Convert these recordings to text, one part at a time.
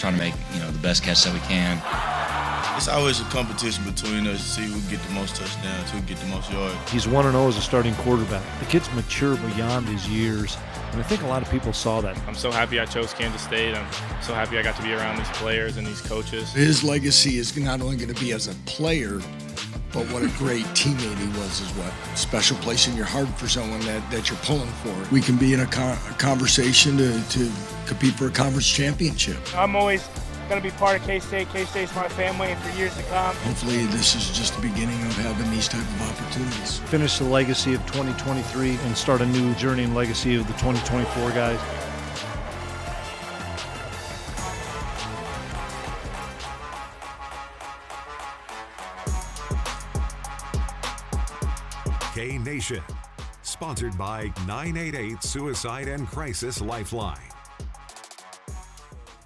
trying to make, the best catch that we can. It's always a competition between us to see who can get the most touchdowns, who can get the most yards. He's 1-0 as a starting quarterback. The kid's mature beyond his years, and I think a lot of people saw that. I'm so happy I chose Kansas State. I'm so happy I got to be around these players and these coaches. His legacy is not only going to be as a player, but what a great teammate he was as well. Special place in your heart for someone that you're pulling for. We can be in a conversation to compete for a conference championship. I'm always going to be part of K-State. K-State's my family for years to come. Hopefully this is just the beginning of having these type of opportunities. Finish the legacy of 2023 and start a new journey and legacy of the 2024 guys. K-Nation, sponsored by 988 Suicide and Crisis Lifeline.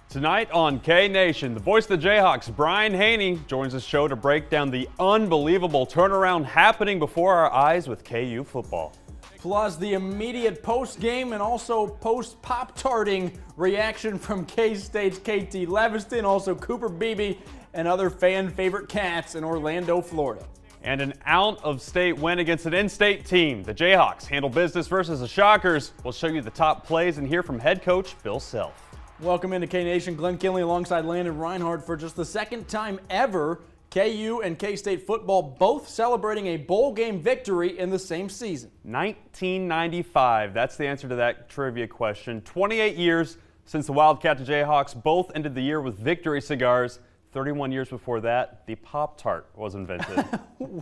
Tonight on K-Nation, the voice of the Jayhawks, Brian Haney, joins the show to break down the unbelievable turnaround happening before our eyes with KU football. Plus the immediate post-game and also post-Pop-Tarting reaction from K-State's KT Leviston, also Cooper Beebe, and other fan-favorite cats in Orlando, Florida. And an out-of-state win against an in-state team. The Jayhawks handle business versus the Shockers. We'll show you the top plays and hear from head coach Bill Self. Welcome into K-Nation. Glenn Kinley alongside Landon Reinhardt for just the second time ever. KU and K-State football both celebrating a bowl game victory in the same season. 1995, that's the answer to that trivia question. 28 years since the Wildcat and Jayhawks both ended the year with victory cigars. 31 years before that, the Pop-Tart was invented.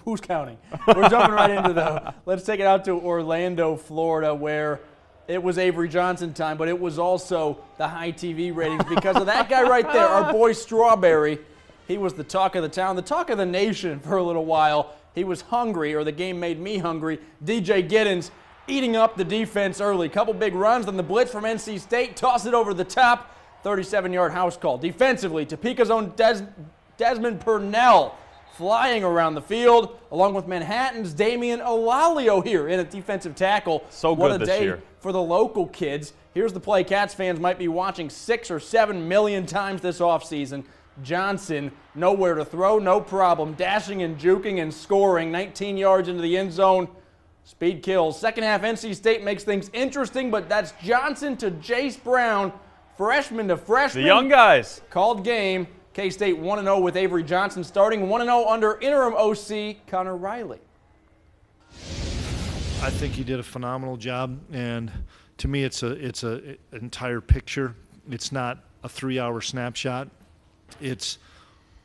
Who's counting? We're jumping right into let's take it out to Orlando, Florida, where it was Avery Johnson time, but it was also the high TV ratings because of that guy right there, our boy Strawberry. He was the talk of the town, the talk of the nation for a little while. He was hungry, or the game made me hungry. DJ Giddens eating up the defense early. Couple big runs, then the blitz from NC State, toss it over the top. 37-yard house call. Defensively, Topeka's own Desmond Purnell flying around the field, along with Manhattan's Damian Olalio here in a defensive tackle. So good this year. What a day for the local kids. Here's the play Cats fans might be watching 6 or 7 million times this offseason. Johnson, nowhere to throw, no problem. Dashing and juking and scoring. 19 yards into the end zone. Speed kills. Second half, NC State makes things interesting, but that's Johnson to Jace Brown. Freshman to freshman. The young guys. Called game. K-State 1-0 with Avery Johnson starting, 1-0 under interim OC Connor Riley. I think he did a phenomenal job, and to me it's an entire picture. It's not a 3-hour snapshot. It's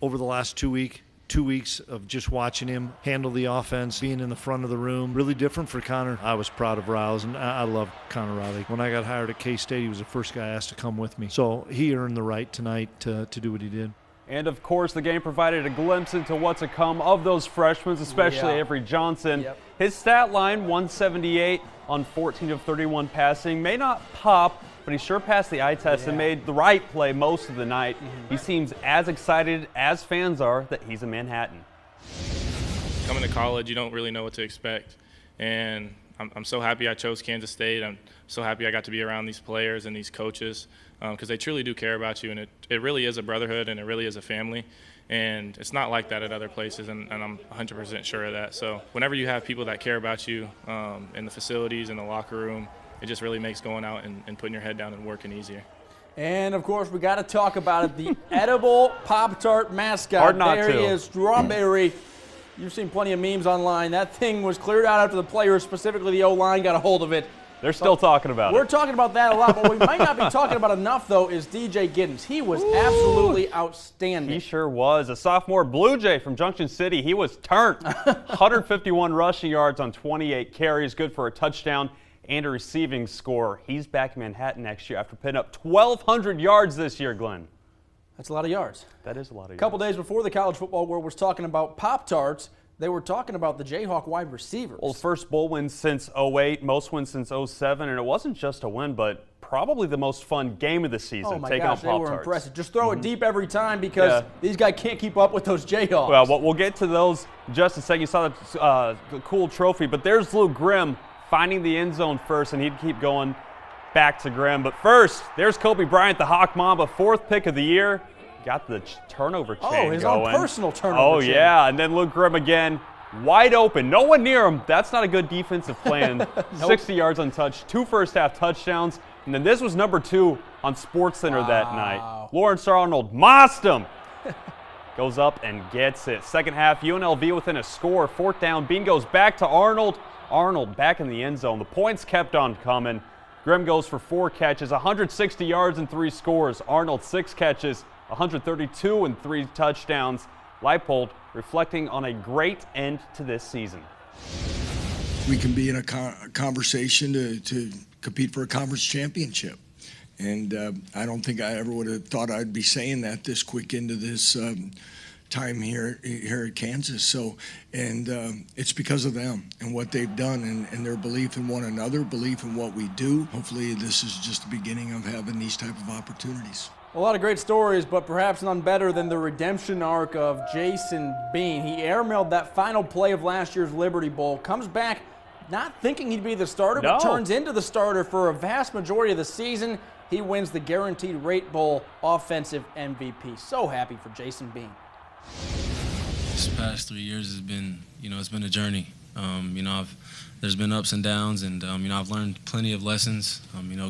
over the last 2 weeks of just watching him handle the offense, being in the front of the room. Really different for Connor. I was proud of Riles, and I love Connor Riley. When I got hired at K-State, he was the first guy asked to come with me. So he earned the right tonight to do what he did. And, of course, the game provided a glimpse into what's to come of those freshmen, especially Avery Johnson. Yep. His stat line, 178 on 14 of 31 passing. May not pop, but he sure passed the eye test and made the right play most of the night. He seems as excited as fans are that he's a Manhattan. Coming to college, you don't really know what to expect. And I'm so happy I chose Kansas State. I'm so happy I got to be around these players and these coaches because they truly do care about you. And it really is a brotherhood, and it really is a family. And it's not like that at other places, and I'm 100% sure of that. So whenever you have people that care about you in the facilities, in the locker room, it just really makes going out and putting your head down and working easier. And, of course, we got to talk about it, the edible Pop-Tart mascot. Hard not there to. He is, Strawberry. You've seen plenty of memes online. That thing was cleared out after the players, specifically the O-line, got a hold of it. They're still talking about it. We're talking about that a lot, but what we might not be talking about enough, though, is DJ Giddens. He was absolutely outstanding. He sure was. A sophomore Blue Jay from Junction City. He was turned. 151 rushing yards on 28 carries, good for a touchdown and a receiving score. He's back in Manhattan next year after putting up 1,200 yards this year, Glenn. That's a lot of yards. That is a lot of yards. A couple days before the college football world was talking about Pop-Tarts, they were talking about the Jayhawk wide receivers. Well, first bowl win since 08, most wins since 07, and it wasn't just a win, but probably the most fun game of the season. Oh my taking gosh, on they were Pop-Tarts. impressive. Just throw it deep every time because these guys can't keep up with those Jayhawks. Well, we'll get to those in just a second. You saw the cool trophy, but there's Lou Grimm finding the end zone first, and he'd keep going back to Grimm. But first, there's Kobe Bryant, the Hawk Mamba, 4th pick of the year. Got the turnover chain going. Oh, his own personal turnover Oh, chain. yeah. And then Luke Grimm again, wide open. No one near him. That's not a good defensive plan. Nope. 60 yards untouched, 2 first-half touchdowns. And then this was number 2 on SportsCenter that night. Lawrence Arnold mossed him. Goes up and gets it. Second half, UNLV within a score. 4th down. Bean goes back to Arnold. Arnold back in the end zone. The points kept on coming. Grimm goes for 4 catches, 160 yards and 3 scores. Arnold 6 catches, 132 and 3 touchdowns. Leipold reflecting on a great end to this season. We can be in a conversation to compete for a conference championship. And I don't think I ever would have thought I'd be saying that this quick into this time here at Kansas. So, and it's because of them and what they've done and their belief in one another, belief in what we do. Hopefully this is just the beginning of having these type of opportunities. A lot of great stories, but perhaps none better than the redemption arc of Jason Bean. He airmailed that final play of last year's Liberty Bowl, comes back not thinking he'd be the starter, but turns into the starter for a vast majority of the season. He wins the Guaranteed Rate Bowl Offensive MVP. So happy for Jason Bean. This past 3 years has been, it's been a journey. There's been ups and downs, and I've learned plenty of lessons,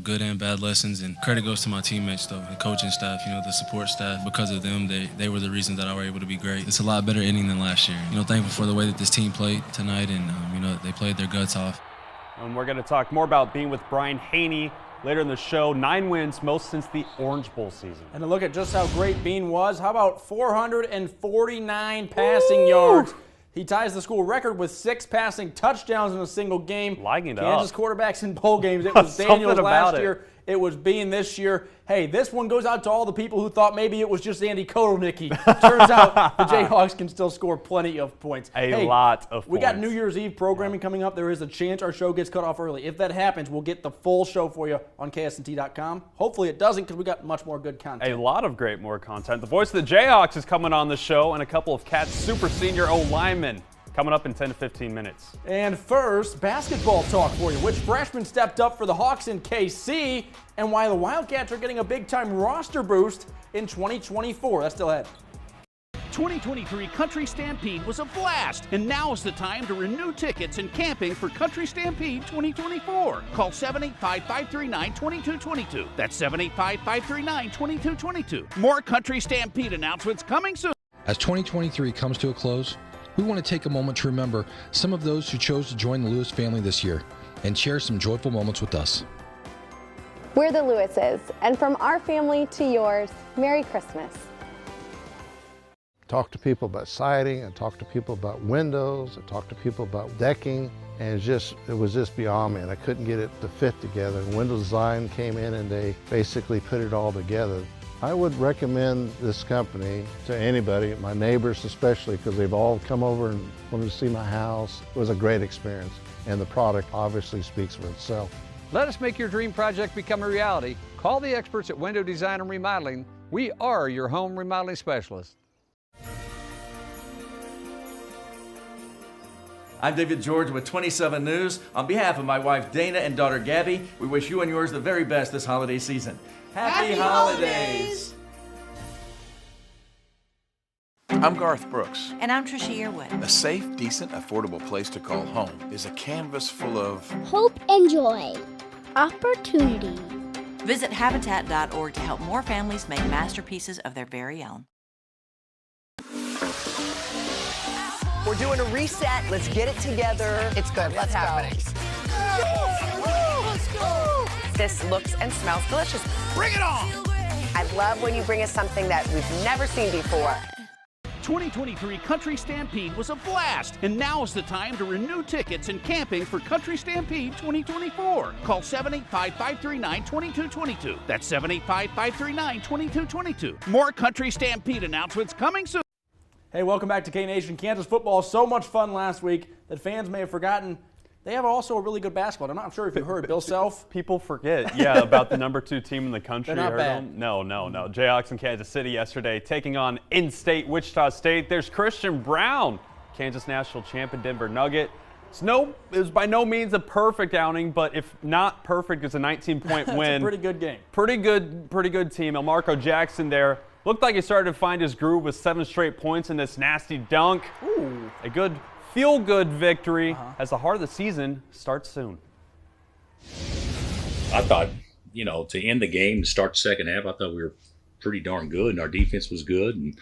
good and bad lessons. And credit goes to my teammates, though, the coaching staff, the support staff. Because of them, they were the reason that I were able to be great. It's a lot better inning than last year. Thankful for the way that this team played tonight, and they played their guts off. And we're going to talk more about Bean with Brian Haney later in the show. 9 wins, most since the Orange Bowl season. And to look at just how great Bean was, how about 449 passing yards? He ties the school record with 6 passing touchdowns in a single game. Lighting it Kansas up. quarterbacks in bowl games. It was Daniels last year. It was Bean this year. Hey, this one goes out to all the people who thought maybe it was just Andy Kotelnicki. Turns out the Jayhawks can still score plenty of points. A lot of points. We got New Year's Eve programming coming up. There is a chance our show gets cut off early. If that happens, we'll get the full show for you on KSNT.com. Hopefully it doesn't, because we got much more good content. A lot of more content. The voice of the Jayhawks is coming on the show, and a couple of Cats super senior O-linemen coming up in 10 to 15 minutes. And first, basketball talk for you. Which freshman stepped up for the Hawks in KC, and why the Wildcats are getting a big-time roster boost in 2024. That's still ahead. 2023 Country Stampede was a blast, and now is the time to renew tickets and camping for Country Stampede 2024. Call 785-539-2222. That's 785-539-2222. More Country Stampede announcements coming soon. As 2023 comes to a close, we want to take a moment to remember some of those who chose to join the Lewis family this year and share some joyful moments with us. We're the Lewises, and from our family to yours, Merry Christmas. Talk to people about siding, and talk to people about windows, and talk to people about decking, and it was just beyond me, and I couldn't get it to fit together. And Windows Design came in and they basically put it all together. I would recommend this company to anybody, my neighbors especially, because they've all come over and wanted to see my house. It was a great experience, and the product obviously speaks for itself. Let us make your dream project become a reality. Call the experts at Window Design and Remodeling. We are your home remodeling specialists. I'm David George with 27 News. On behalf of my wife Dana and daughter Gabby, we wish you and yours the very best this holiday season. Happy holidays! I'm Garth Brooks. And I'm Trisha Yearwood. A safe, decent, affordable place to call home is a canvas full of hope and joy, opportunity. Visit Habitat.org to help more families make masterpieces of their very own. We're doing a reset. Let's get it together. It's good. Let's happening. Let's go! This looks and smells delicious. Bring it on! I love when you bring us something that we've never seen before. 2023 Country Stampede was a blast, and now is the time to renew tickets and camping for Country Stampede 2024. Call 785-539-2222. That's 785-539-2222. More Country Stampede announcements coming soon. Hey, welcome back to K-Nation. Kansas football, so much fun last week that fans may have forgotten. They have also a really good basketball. I'm not sure if you heard Bill Self. People forget, about the number 2 team in the country. They're not bad. Them? No. Jayhawks in Kansas City yesterday taking on in-state Wichita State. There's Christian Brown, Kansas national champion Denver Nugget. It was by no means a perfect outing, but if not perfect, it's a 19-point win. It's a pretty good game. Pretty good team. Elmarco Jackson there looked like he started to find his groove with 7 straight points in this nasty dunk. Ooh. A good feel-good victory as the heart of the season starts soon. I thought, to end the game, to start the second half, I thought we were pretty darn good, and our defense was good, and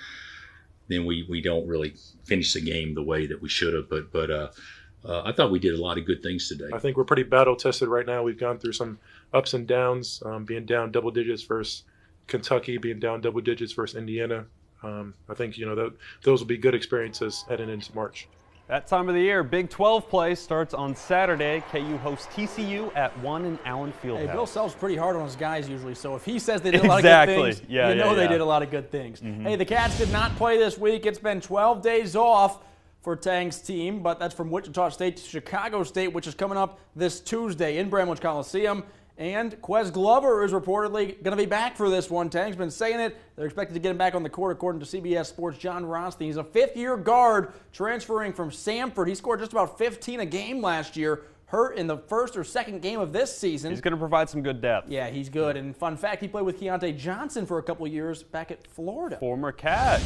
then we don't really finish the game the way that we should have. But I thought we did a lot of good things today. I think we're pretty battle-tested right now. We've gone through some ups and downs, being down double digits versus Kentucky, being down double digits versus Indiana. I think, those will be good experiences heading into March. That time of the year, Big 12 play starts on Saturday. KU hosts TCU at 1 in Allen Fieldhouse. Hey, Bill Self's pretty hard on his guys usually, so if he says they did a lot of good things, they did a lot of good things. Hey, the Cats did not play this week. It's been 12 days off for Tang's team, but that's from Wichita State to Chicago State, which is coming up this Tuesday in Bramlage Coliseum. And Quez Glover is reportedly going to be back for this one. Tang's been saying it. They're expected to get him back on the court, according to CBS Sports' John Rothstein. He's a fifth-year guard transferring from Samford. He scored just about 15 a game last year, hurt in the first or second game of this season. He's going to provide some good depth. Yeah, he's good. And fun fact, he played with Keontae Johnson for a couple of years back at Florida. Former Cat.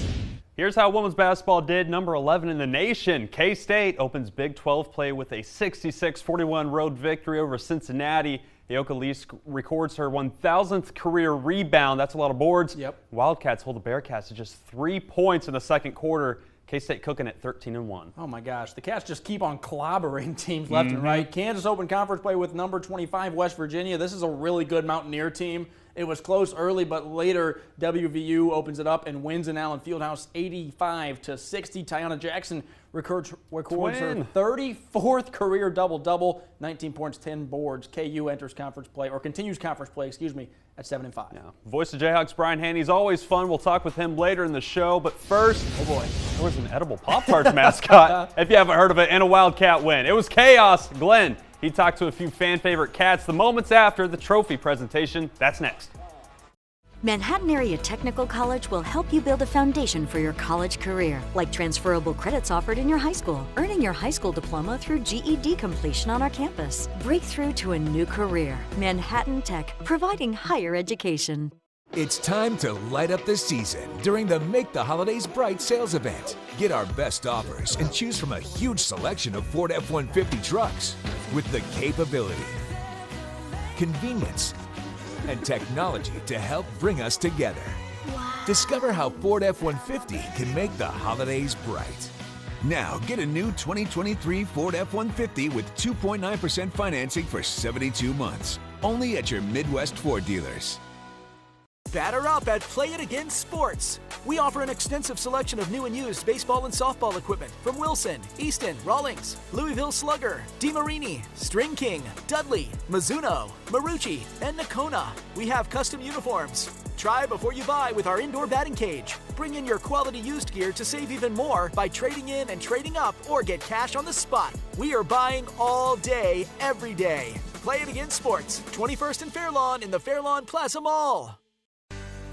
Here's how women's basketball did. Number 11 in the nation, K-State opens Big 12 play with a 66-41 road victory over Cincinnati. Aoka Lee records her 1,000th career rebound. That's a lot of boards. Yep. Wildcats hold the Bearcats to just 3 points in the second quarter. K-State cooking at 13-1. Oh, my gosh. The Cats just keep on clobbering teams left and right. Kansas opened conference play with number 25 West Virginia. This is a really good Mountaineer team. It was close early, but later WVU opens it up and wins in Allen Fieldhouse 85-60. Tiana Jackson records her 34th career double-double, 19 points, 10 boards. KU enters conference play, or continues conference play, at 7-5. Yeah. Voice of Jayhawks, Brian Haney's always fun. We'll talk with him later in the show. But first, oh boy, there was an edible Pop-Tarts mascot, if you haven't heard of it, and a Wildcat win. It was chaos. Glenn, he talked to a few fan-favorite cats the moments after the trophy presentation. That's next. Manhattan Area Technical College will help you build a foundation for your college career, like transferable credits offered in your high school, earning your high school diploma through GED completion on our campus. Breakthrough to a new career. Manhattan Tech, providing higher education. It's time to light up the season during the Make the Holidays Bright sales event. Get our best offers and choose from a huge selection of Ford F-150 trucks with the capability, convenience, and technology to help bring us together. Wow. Discover how Ford F-150 can make the holidays bright. Now, get a new 2023 Ford F-150 with 2.9% financing for 72 months. Only at your Midwest Ford dealers. Batter up at Play It Again Sports. We offer an extensive selection of new and used baseball and softball equipment from Wilson, Easton, Rawlings, Louisville Slugger, DeMarini, String King, Dudley, Mizuno, Marucci, and Nakona. We have custom uniforms. Try before you buy with our indoor batting cage. Bring in your quality used gear to save even more by trading in and trading up or get cash on the spot. We are buying all day, every day. Play It Again Sports, 21st and Fairlawn in the Fairlawn Plaza Mall.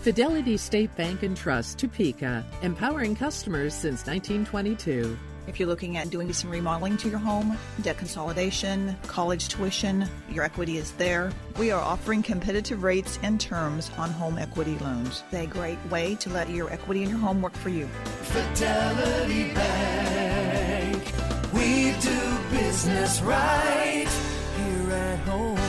Fidelity State Bank and Trust, Topeka, empowering customers since 1922. If you're looking at doing some remodeling to your home, debt consolidation, college tuition, your equity is there. We are offering competitive rates and terms on home equity loans. A great way to let your equity in your home work for you. Fidelity Bank, we do business right here at home.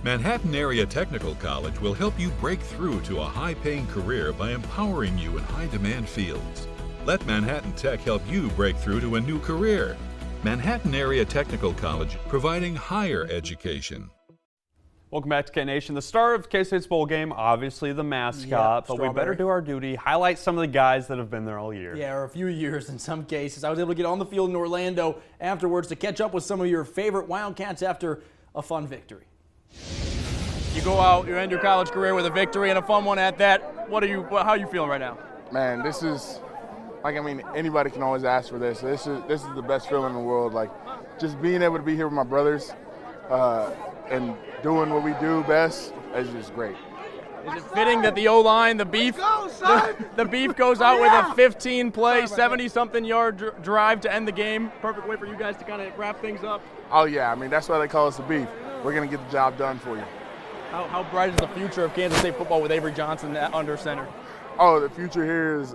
Manhattan Area Technical College will help you break through to a high-paying career by empowering you in high-demand fields. Let Manhattan Tech help you break through to a new career. Manhattan Area Technical College, providing higher education. Welcome back to K-Nation. The star of K-State's bowl game, obviously the mascot, but we better do our duty, highlight some of the guys that have been there all year. Yeah, or a few years in some cases. I was able to get on the field in Orlando afterwards to catch up with some of your favorite Wildcats after a fun victory. You go out, you end your college career with a victory and a fun one at that. How are you feeling right now? Man, this is, anybody can always ask for this. This is the best feeling in the world. Just being able to be here with my brothers and doing what we do best is just great. Is it fitting that the O-line, the beef goes out with a 15-play, 70-something yard drive to end the game? Perfect way for you guys to kind of wrap things up. Oh, yeah. I mean, that's why they call us the beef. We're going to get the job done for you. How bright is the future of Kansas State football with Avery Johnson under center? Oh, the future here is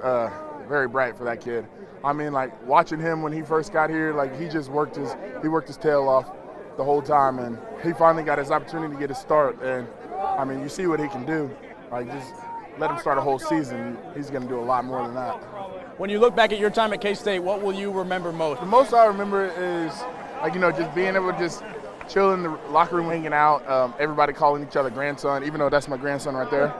very bright for that kid. I mean, like, watching him when he first got here, like, he just worked his tail off the whole time, and he finally got his opportunity to get his start. And, I mean, you see what he can do. Like, just let him start a whole season. He's going to do a lot more than that. When you look back at your time at K-State, what will you remember most? The most I remember is, like, you know, just being able to just chill in the locker room, hanging out, everybody calling each other grandson, even though that's my grandson right there.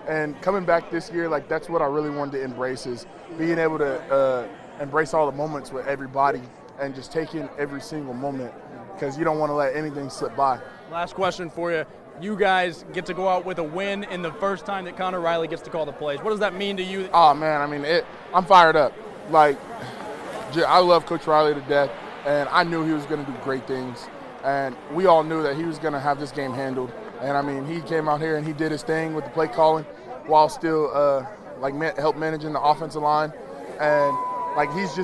And coming back this year, like, that's what I really wanted to embrace, is being able to embrace all the moments with everybody and just taking every single moment, because you don't want to let anything slip by. Last question for you. You guys get to go out with a win in the first time that Connor Riley gets to call the plays. What does that mean to you? Oh, man, I mean, I'm fired up. Like, I love Coach Riley to death, and I knew he was going to do great things. And we all knew that he was going to have this game handled. And, I mean, he came out here and he did his thing with the play calling while still, help managing the offensive line. And, like, he's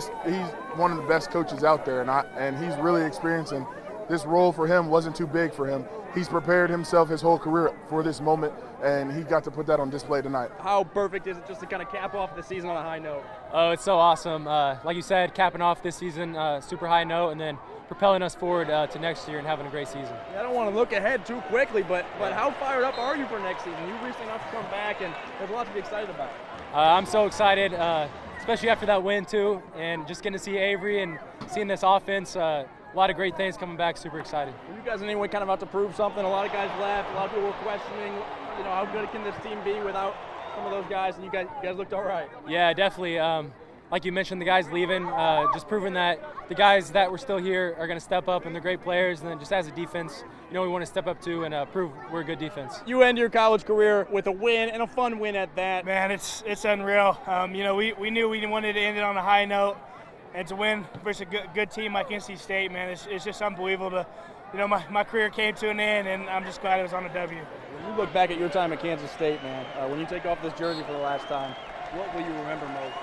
one of the best coaches out there, and he's really experiencing. This role for him wasn't too big for him. He's prepared himself his whole career for this moment, and he got to put that on display tonight. How perfect is it just to kind of cap off the season on a high note? Oh, it's so awesome. Like you said, capping off this season, super high note, and then propelling us forward to next year and having a great season. Yeah, I don't want to look ahead too quickly, but how fired up are you for next season? You recently enough to come back, and there's a lot to be excited about. I'm so excited, especially after that win, too, and just getting to see Avery and seeing this offense. A lot of great things coming back, super excited. Are you guys in any way kind of out to prove something? A lot of guys left, a lot of people were questioning, you know, how good can this team be without some of those guys, and you guys looked all right. Yeah, definitely. Like you mentioned, the guys leaving, just proving that the guys that were still here are going to step up, and they're great players, and then just as a defense, you know, we want to step up too and prove we're a good defense. You end your college career with a win, and a fun win at that. Man, it's unreal. You know, we knew we wanted to end it on a high note. And to win versus a good team like NC State, man, it's just unbelievable. You know, my career came to an end, and I'm just glad it was on a W. When you look back at your time at Kansas State, man, when you take off this jersey for the last time, what will you remember most?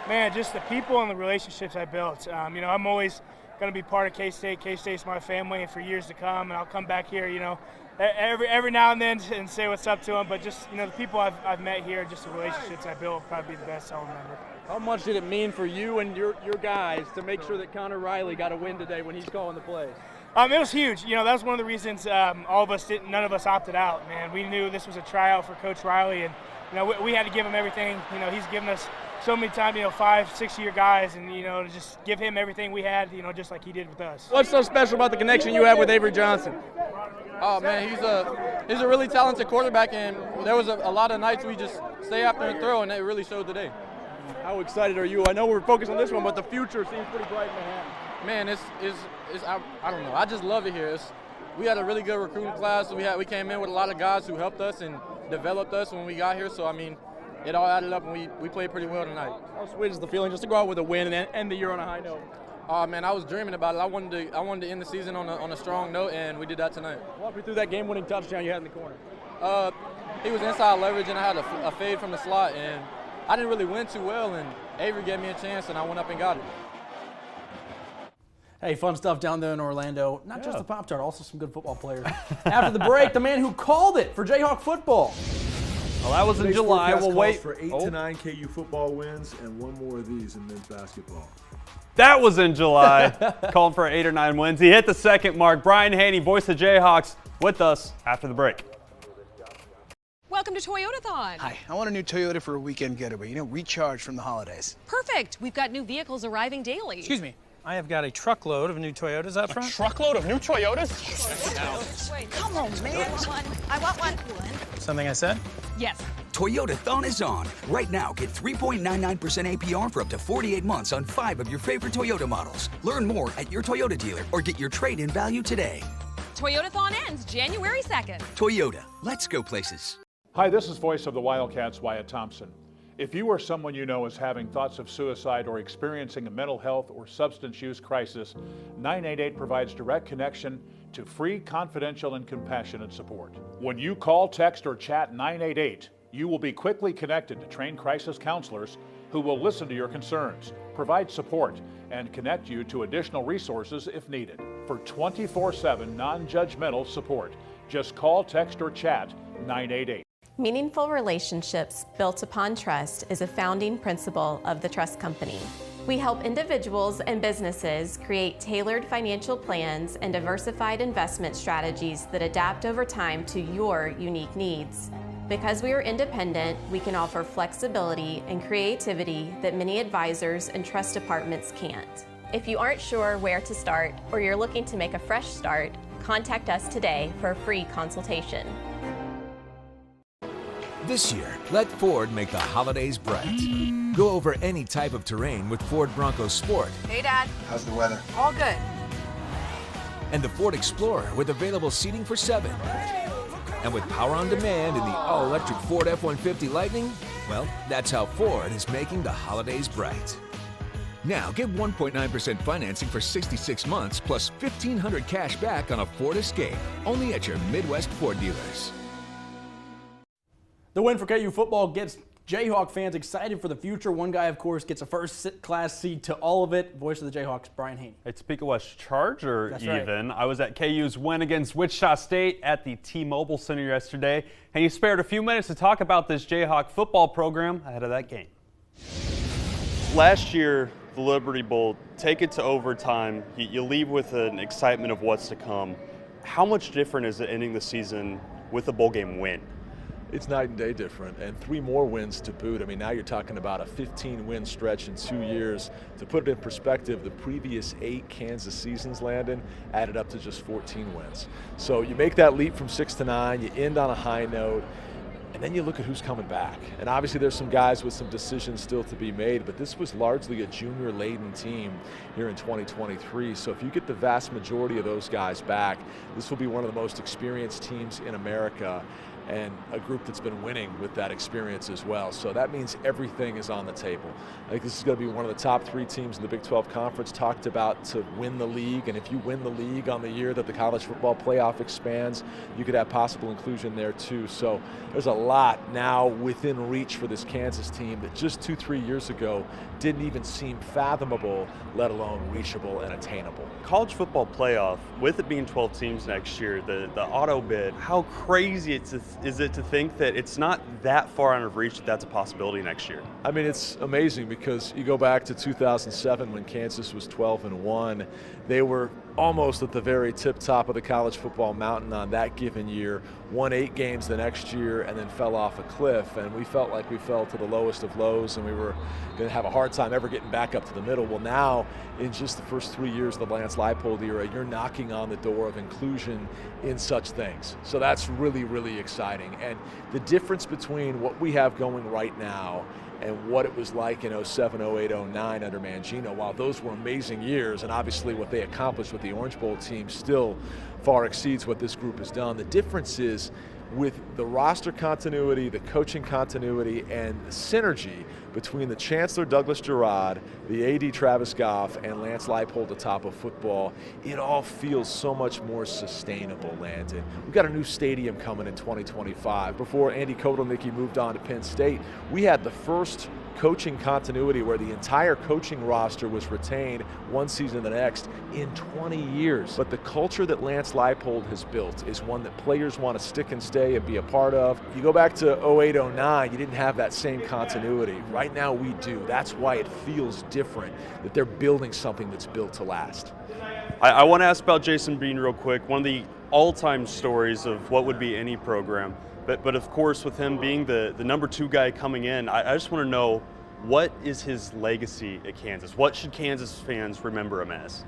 Man, just the people and the relationships I built. You know, I'm always going to be part of K-State. K-State's my family, and for years to come, and I'll come back here, you know, every now and then and say what's up to them. But just, you know, the people I've met here, just the relationships I built, will probably be the best I'll remember. How much did it mean for you and your guys to make sure that Connor Riley got a win today when he's calling the plays? It was huge. You know, that was one of the reasons none of us opted out, man. We knew this was a tryout for Coach Riley, and, you know, we had to give him everything. You know, he's given us so many times, you know, 5-6-year guys, and, you know, to just give him everything we had, you know, just like he did with us. What's so special about the connection you have with Avery Johnson? Oh, man, he's a really talented quarterback, and there was a lot of nights we just stay after and throw, and it really showed today. How excited are you? I know we're focused on this one, but the future seems pretty bright in Manhattan. Man, I don't know. I just love it here. We had a really good recruiting class. We came in with a lot of guys who helped us and developed us when we got here. So, I mean, it all added up, and we played pretty well tonight. How sweet is the feeling just to go out with a win and end the year on a high note? Oh, man, I was dreaming about it. I wanted to end the season on a strong note, and we did that tonight. Walk me through that game-winning touchdown you had in the corner. He was inside leverage, and I had a fade from the slot, and I didn't really win too well, and Avery gave me a chance, and I went up and got it. Hey, fun stuff down there in Orlando. Not just the Pop-Tart, also some good football players. After the break, the man who called it for Jayhawk football. Well, that was in July. We'll wait for 8 to 9 KU football wins and one more of these in men's basketball. That was in July. Calling for 8 or 9 wins. He hit the second mark. Brian Haney, voice of Jayhawks, with us after the break. Welcome to Toyotathon. Hi, I want a new Toyota for a weekend getaway. You know, recharge from the holidays. Perfect. We've got new vehicles arriving daily. Excuse me. I have got a truckload of new Toyotas out front. A truckload of new Toyotas? Wait, come on, man. I want one. Something I said? Yes. Toyotathon is on. Right now, get 3.99% APR for up to 48 months on 5 of your favorite Toyota models. Learn more at your Toyota dealer or get your trade-in value today. Toyotathon ends January 2nd. Toyota, let's go places. Hi, this is voice of the Wildcats, Wyatt Thompson. If you or someone you know is having thoughts of suicide or experiencing a mental health or substance use crisis, 988 provides direct connection to free, confidential, and compassionate support. When you call, text, or chat 988, you will be quickly connected to trained crisis counselors who will listen to your concerns, provide support, and connect you to additional resources if needed. For 24/7 non-judgmental support, just call, text, or chat 988. Meaningful relationships built upon trust is a founding principle of the Trust Company. We help individuals and businesses create tailored financial plans and diversified investment strategies that adapt over time to your unique needs. Because we are independent, we can offer flexibility and creativity that many advisors and trust departments can't. If you aren't sure where to start or you're looking to make a fresh start, contact us today for a free consultation. This year, let Ford make the holidays bright. Go over any type of terrain with Ford Bronco Sport. Hey, Dad. How's the weather? All good. And the Ford Explorer with available seating for 7. And with power on demand in the all-electric Ford F-150 Lightning, well, that's how Ford is making the holidays bright. Now get 1.9% financing for 66 months plus $1,500 cash back on a Ford Escape, only at your Midwest Ford dealers. The win for KU football gets Jayhawk fans excited for the future. One guy, of course, gets a first-class seat to all of it. Voice of the Jayhawks, Brian Haney. A Topeka West Charger. That's even. right. I was at KU's win against Wichita State at the T-Mobile Center yesterday, and you spared a few minutes to talk about this Jayhawk football program ahead of that game. Last year, the Liberty Bowl, take it to overtime. You leave with an excitement of what's to come. How much different is it ending the season with a bowl game win? It's night and day different, and 3 more wins to boot. I mean, now you're talking about a 15-win stretch in 2 years. To put it in perspective, the previous 8 Kansas seasons, Landon, added up to just 14 wins. So you make that leap from 6 to 9, you end on a high note, and then you look at who's coming back. And obviously there's some guys with some decisions still to be made, but this was largely a junior-laden team here in 2023. So if you get the vast majority of those guys back, this will be one of the most experienced teams in America, and a group that's been winning with that experience as well. So that means everything is on the table. I think this is going to be one of the top 3 teams in the Big 12 Conference talked about to win the league, and if you win the league on the year that the college football playoff expands, you could have possible inclusion there too. So there's a lot now within reach for this Kansas team that just 2-3 years ago didn't even seem fathomable, let alone reachable and attainable. College football playoff, with it being 12 teams next year, the auto bid, how crazy is it to think that it's not that far out of reach that that's a possibility next year? I mean, it's amazing because you go back to 2007 when Kansas was 12-1. They were almost at the very top of the college football mountain on that given year, won 8 games the next year, and then fell off a cliff. And we felt like we fell to the lowest of lows, and we were going to have a hard time ever getting back up to the middle. Well, now, in just the first 3 years of the Lance Leipold era, you're knocking on the door of inclusion in such things. So that's really, really exciting. And the difference between what we have going right now and what it was like in 07, 08, 09 under Mangino, while those were amazing years, and obviously what they accomplished with the Orange Bowl team still far exceeds what this group has done. The difference is with the roster continuity, the coaching continuity, and the synergy between the Chancellor Douglas Gerard, the AD Travis Goff, and Lance Leipold atop of football, it all feels so much more sustainable, Landon. We've got a new stadium coming in 2025. Before Andy Kotelnicki moved on to Penn State, we had the first coaching continuity where the entire coaching roster was retained one season to the next in 20 years. But the culture that Lance Leipold has built is one that players want to stick and stay and be a part of. You go back to 08, 09, you didn't have that same continuity. Right now we do. That's why it feels different, that they're building something that's built to last. I want to ask about Jason Bean real quick. One of the all-time stories of what would be any program. But of course, with him being the number 2 guy coming in, I just want to know, what is his legacy at Kansas? What should Kansas fans remember him as?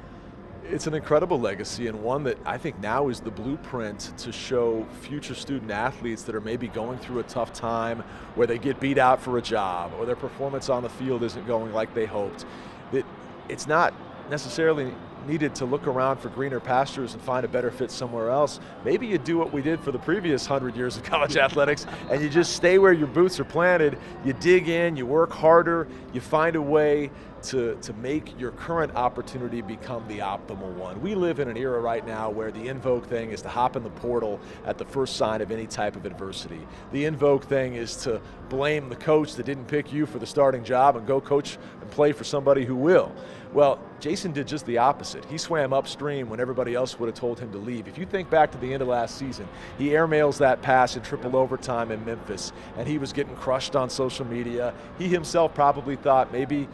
It's an incredible legacy, and one that I think now is the blueprint to show future student athletes that are maybe going through a tough time where they get beat out for a job or their performance on the field isn't going like they hoped. That it's not necessarily needed to look around for greener pastures and find a better fit somewhere else. Maybe you do what we did for the previous 100 years of college athletics and you just stay where your boots are planted, you dig in, you work harder, you find a way to make your current opportunity become the optimal one. We live in an era right now where the invoke thing is to hop in the portal at the first sign of any type of adversity. The invoke thing is to blame the coach that didn't pick you for the starting job and go coach and play for somebody who will. Well, Jason did just the opposite. He swam upstream when everybody else would have told him to leave. If you think back to the end of last season, he airmails that pass in triple overtime in Memphis, and he was getting crushed on social media. He himself probably thought, maybe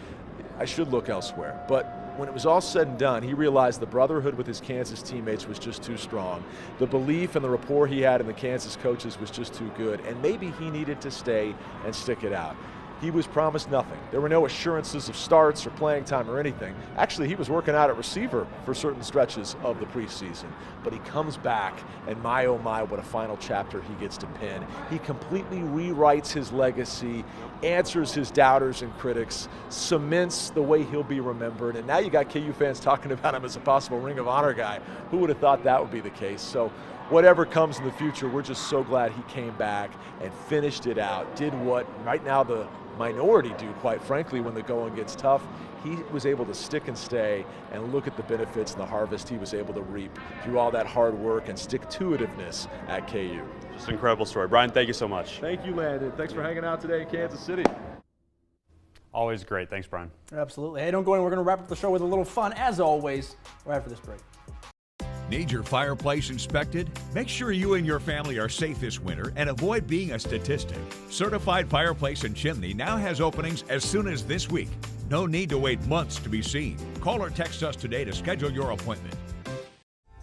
I should look elsewhere. But when it was all said and done, he realized the brotherhood with his Kansas teammates was just too strong. The belief and the rapport he had in the Kansas coaches was just too good, and maybe he needed to stay and stick it out. He was promised nothing. There were no assurances of starts or playing time or anything. Actually, he was working out at receiver for certain stretches of the preseason. But he comes back, and my oh my, what a final chapter he gets to pen. He completely rewrites his legacy, answers his doubters and critics, cements the way he'll be remembered. And now you got KU fans talking about him as a possible Ring of Honor guy. Who would have thought that would be the case? So whatever comes in the future, we're just so glad he came back and finished it out, did what right now the minority do, quite frankly, when the going gets tough. He was able to stick and stay and look at the benefits and the harvest he was able to reap through all that hard work and stick-to-itiveness at KU. Just an incredible story. Brian, thank you so much. Thank you, Landon. Thanks for hanging out today in Kansas City. Always great. Thanks, Brian. Absolutely. Hey, don't go anywhere. We're going to wrap up the show with a little fun, as always, right after this break. Need your fireplace inspected? Make sure you and your family are safe this winter and avoid being a statistic. Certified Fireplace and Chimney now has openings as soon as this week. No need to wait months to be seen. Call or text us today to schedule your appointment.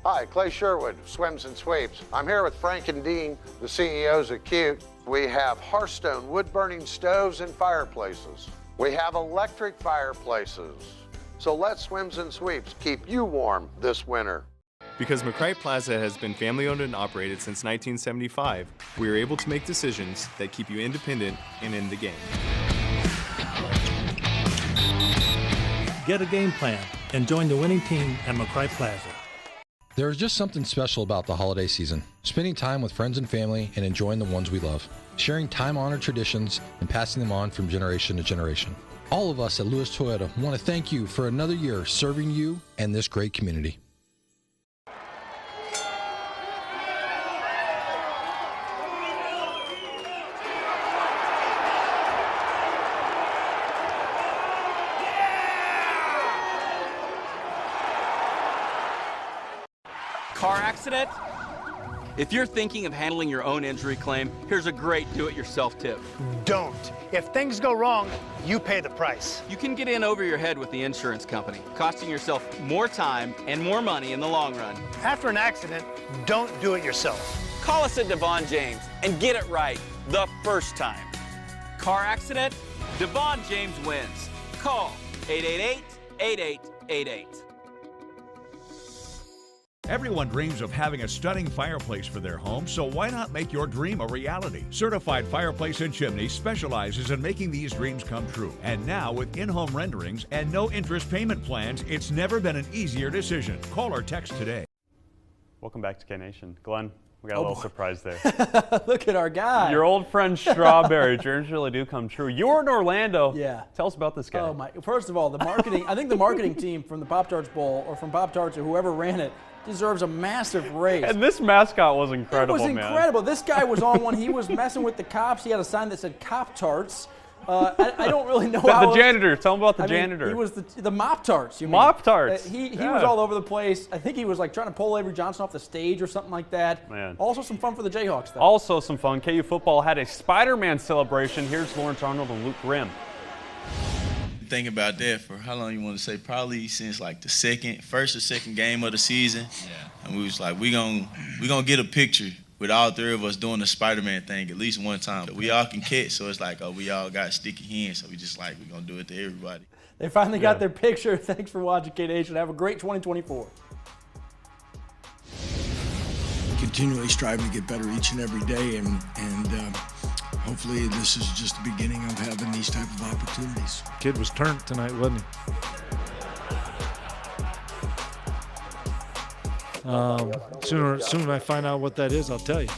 Hi, Clay Sherwood, Swims and Sweeps. I'm here with Frank and Dean, the CEOs at Cute. We have Hearthstone wood-burning stoves and fireplaces. We have electric fireplaces. So let Swims and Sweeps keep you warm this winter. Because McCright Plaza has been family-owned and operated since 1975, we are able to make decisions that keep you independent and in the game. Get a game plan and join the winning team at McCright Plaza. There is just something special about the holiday season. Spending time with friends and family and enjoying the ones we love. Sharing time-honored traditions and passing them on from generation to generation. All of us at Lewis Toyota want to thank you for another year serving you and this great community. Car accident? If you're thinking of handling your own injury claim, here's a great do-it-yourself tip. Don't. If things go wrong, you pay the price. You can get in over your head with the insurance company, costing yourself more time and more money in the long run. After an accident, don't do it yourself. Call us at Devon James and get it right the first time. Car accident? Devon James wins. Call 888-8888. Everyone dreams of having a stunning fireplace for their home, so why not make your dream a reality? Certified Fireplace and Chimney specializes in making these dreams come true. And now with in-home renderings and no interest payment plans, it's never been an easier decision. Call or text today. Welcome back to K-Nation. Glenn, we got a little surprise there. Look at our guy. Your old friend Strawberry, dreams really do come true. You're in Orlando. Yeah. Tell us about this guy. Oh my! First of all, the marketing. I think the marketing team from the Pop-Tarts Bowl or from Pop-Tarts or whoever ran it deserves a massive raise. And this mascot was incredible, man. It was incredible. This guy was on one. He was messing with the cops. He had a sign that said Cop Tarts. I don't really know how. The janitor. Tell him about the janitor. He was the Mop Tarts. You mean? Mop Tarts. He was all over the place. I think he was like trying to pull Avery Johnson off the stage or something like that. Man. Also some fun for the Jayhawks, though. Also some fun. KU football had a Spider-Man celebration. Here's Lawrence Arnold and Luke Grimm. Think about that for how long you want to say? Probably since like the first or second game of the season. Yeah. And we was like, we gonna get a picture with all three of us doing the Spider-Man thing at least one time. We all can catch, so it's like, oh, we all got sticky hands, so we just like, we're gonna do it to everybody. They finally got their picture. Thanks for watching, K-Nation. Have a great 2024. Continually striving to get better each and every day, and hopefully this is just the beginning of having these type of opportunities. Kid was turned tonight, wasn't he? Soon I find out what that is, I'll tell you.